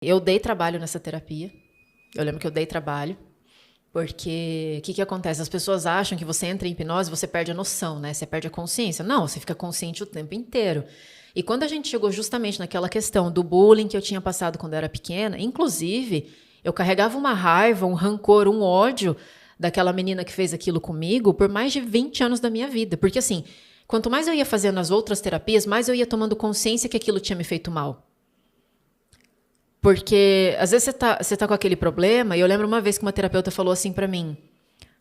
Eu dei trabalho nessa terapia. Eu lembro que eu dei trabalho. Porque o que acontece? As pessoas acham que você entra em hipnose e você perde a noção, né? Você perde a consciência. Não, você fica consciente o tempo inteiro. E quando a gente chegou justamente naquela questão do bullying que eu tinha passado quando eu era pequena, inclusive, eu carregava uma raiva, um rancor, um ódio daquela menina que fez aquilo comigo por mais de 20 anos da minha vida. Porque assim, quanto mais eu ia fazendo as outras terapias, mais eu ia tomando consciência que aquilo tinha me feito mal. Porque às vezes você tá com aquele problema, e eu lembro uma vez que uma terapeuta falou assim pra mim: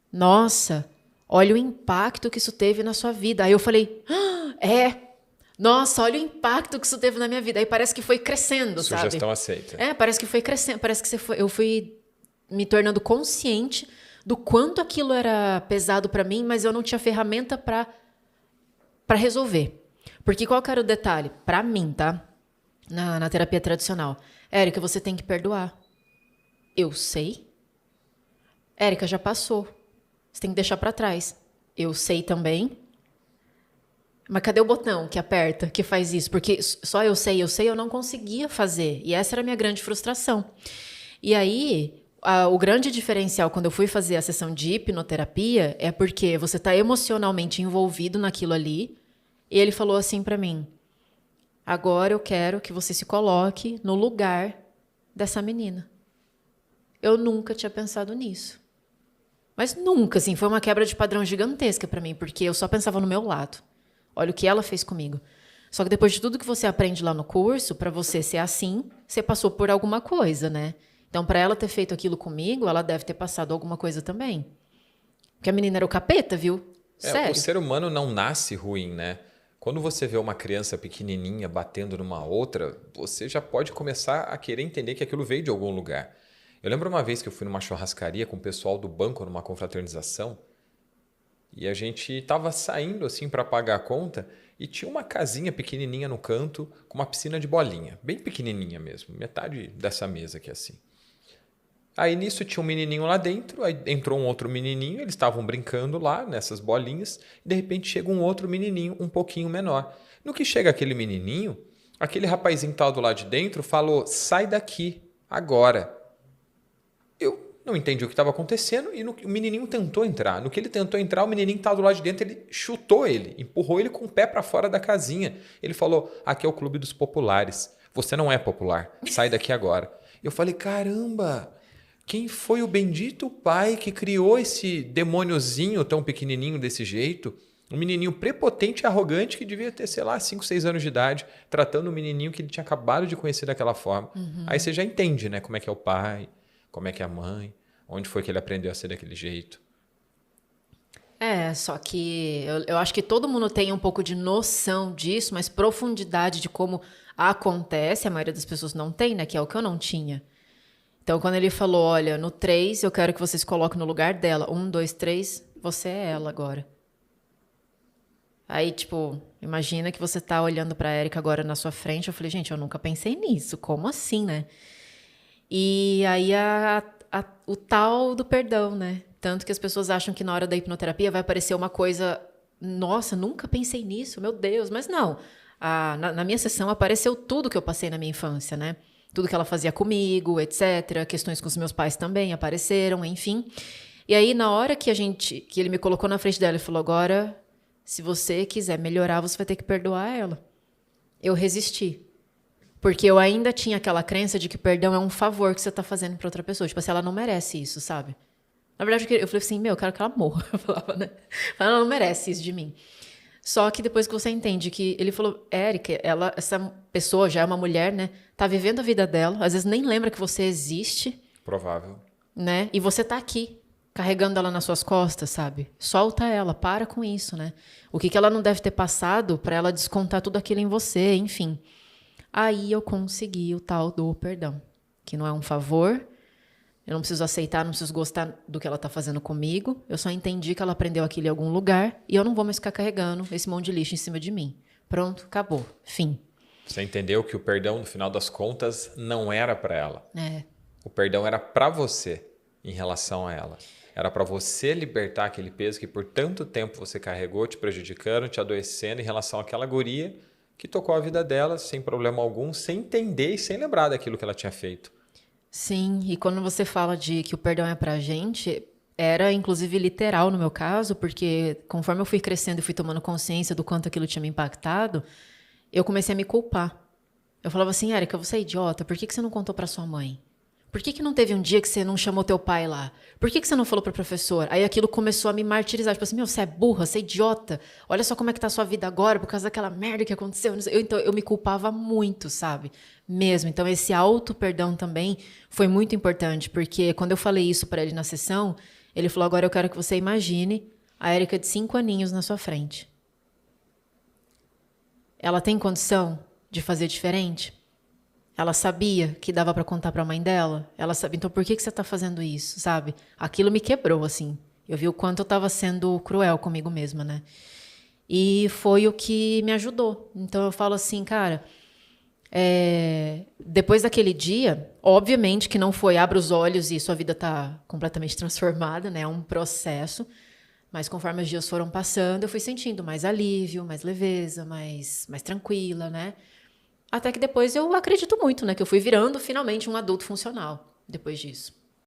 Nossa, olha o impacto que isso teve na sua vida. Aí eu falei: Nossa, olha o impacto que isso teve na minha vida. Aí parece que foi crescendo, sabe? Sugestão aceita. Parece que foi crescendo, parece que eu fui me tornando consciente do quanto aquilo era pesado pra mim, mas eu não tinha ferramenta pra resolver. Porque qual que era o detalhe? Pra mim, tá? Na terapia tradicional. Érica, você tem que perdoar. Eu sei. Érica, já passou. Você tem que deixar pra trás. Eu sei também. Mas cadê o botão que aperta, que faz isso? Porque só eu sei, eu não conseguia fazer. E essa era a minha grande frustração. E aí, o grande diferencial quando eu fui fazer a sessão de hipnoterapia é porque você está emocionalmente envolvido naquilo ali. E ele falou assim pra mim: Agora eu quero que você se coloque no lugar dessa menina. Eu nunca tinha pensado nisso. Mas nunca, assim, foi uma quebra de padrão gigantesca pra mim, porque eu só pensava no meu lado. Olha o que ela fez comigo. Só que depois de tudo que você aprende lá no curso, pra você ser assim, você passou por alguma coisa, né? Então, pra ela ter feito aquilo comigo, ela deve ter passado alguma coisa também. Porque a menina era o capeta, viu? O Sério. ser humano não nasce ruim, né? Quando você vê uma criança pequenininha batendo numa outra, você já pode começar a querer entender que aquilo veio de algum lugar. Eu lembro uma vez que eu fui numa churrascaria com o pessoal do banco numa confraternização e a gente estava saindo assim para pagar a conta e tinha uma casinha pequenininha no canto com uma piscina de bolinha, bem pequenininha mesmo, metade dessa mesa aqui assim. Aí nisso tinha um menininho lá dentro, aí entrou um outro menininho, eles estavam brincando lá nessas bolinhas, e de repente chega um outro menininho um pouquinho menor. No que chega aquele menininho, aquele rapazinho que estava do lado de dentro falou: sai daqui, agora. Eu não entendi o que estava acontecendo e o menininho tentou entrar. No que ele tentou entrar, o menininho que estava do lado de dentro, ele chutou ele, empurrou ele com o pé para fora da casinha. Ele falou: aqui é o clube dos populares, você não é popular, sai daqui agora. Eu falei: caramba! Quem foi o bendito pai que criou esse demôniozinho tão pequenininho desse jeito? Um menininho prepotente e arrogante que devia ter, sei lá, 5, 6 anos de idade, tratando um menininho que ele tinha acabado de conhecer daquela forma. Aí você já entende, né? Como é que é o pai, como é que é a mãe, onde foi que ele aprendeu a ser daquele jeito. Só que eu acho que todo mundo tem um pouco de noção disso, mas profundidade de como acontece, a maioria das pessoas não tem, né? Que é o que eu não tinha. Então, quando ele falou, olha, no 3, eu quero que você se coloque no lugar dela. 1, 2, 3, você é ela agora. Aí, tipo, imagina que você tá olhando pra Erika agora na sua frente. Eu falei, gente, eu nunca pensei nisso. Como assim, né? E aí o tal do perdão, né? Tanto que as pessoas acham que na hora da hipnoterapia vai aparecer uma coisa. Nossa, nunca pensei nisso, meu Deus. Mas não. Na minha sessão apareceu tudo que eu passei na minha infância, né? Tudo que ela fazia comigo, etc. Questões com os meus pais também apareceram, enfim. E aí, na hora que ele me colocou na frente dela e falou: agora, se você quiser melhorar, você vai ter que perdoar ela. Eu resisti. Porque eu ainda tinha aquela crença de que perdão é um favor que você tá fazendo pra outra pessoa. Tipo assim, ela não merece isso, sabe? Na verdade, eu falei assim, eu quero que ela morra. Eu falava, né? Ela não merece isso de mim. Só que depois que você entende que ele falou, Érica, essa pessoa já é uma mulher, né? Tá vivendo a vida dela, às vezes nem lembra que você existe, Provável. né? E você tá aqui, carregando ela nas suas costas, sabe? Solta ela, para com isso, né? O que ela não deve ter passado pra ela descontar tudo aquilo em você, enfim. Aí eu consegui o tal do perdão, que não é um favor, eu não preciso aceitar, não preciso gostar do que ela está fazendo comigo, eu só entendi que ela aprendeu aquilo em algum lugar e eu não vou mais ficar carregando esse monte de lixo em cima de mim. Pronto, acabou, fim. Você entendeu que o perdão, no final das contas, não era para ela. É, O perdão era para você em relação a ela. Era para você libertar aquele peso que por tanto tempo você carregou, te prejudicando, te adoecendo em relação àquela guria que tocou a vida dela sem problema algum, sem entender e sem lembrar daquilo que ela tinha feito. Sim, e quando você fala de que o perdão é pra gente, era inclusive literal no meu caso, porque conforme eu fui crescendo e fui tomando consciência do quanto aquilo tinha me impactado, eu comecei a me culpar. Eu falava assim, Érica, você é idiota, por que que você não contou pra sua mãe? Por que que não teve um dia que você não chamou teu pai lá? Por que que você não falou pro professor? Aí aquilo começou a me martirizar. Tipo assim, meu, você é burra, você é idiota. Olha só como é que tá a sua vida agora por causa daquela merda que aconteceu. Então, eu me culpava muito, sabe? Mesmo. Então, esse auto-perdão também foi muito importante. Porque quando eu falei isso pra ele na sessão, ele falou, agora eu quero que você imagine a Érica de 5 aninhos na sua frente. Ela tem condição de fazer diferente? Ela sabia que dava pra contar pra mãe dela? Ela sabia, então por que que você tá fazendo isso, sabe? Aquilo me quebrou, assim. Eu vi o quanto eu tava sendo cruel comigo mesma, né? E foi o que me ajudou. Então eu falo assim, cara, depois daquele dia, obviamente que não foi abra os olhos e sua vida tá completamente transformada, né? É um processo. Mas conforme os dias foram passando, eu fui sentindo mais alívio, mais leveza, mais tranquila, né? Até que depois eu acredito muito, né? Que eu fui virando finalmente um adulto funcional depois disso.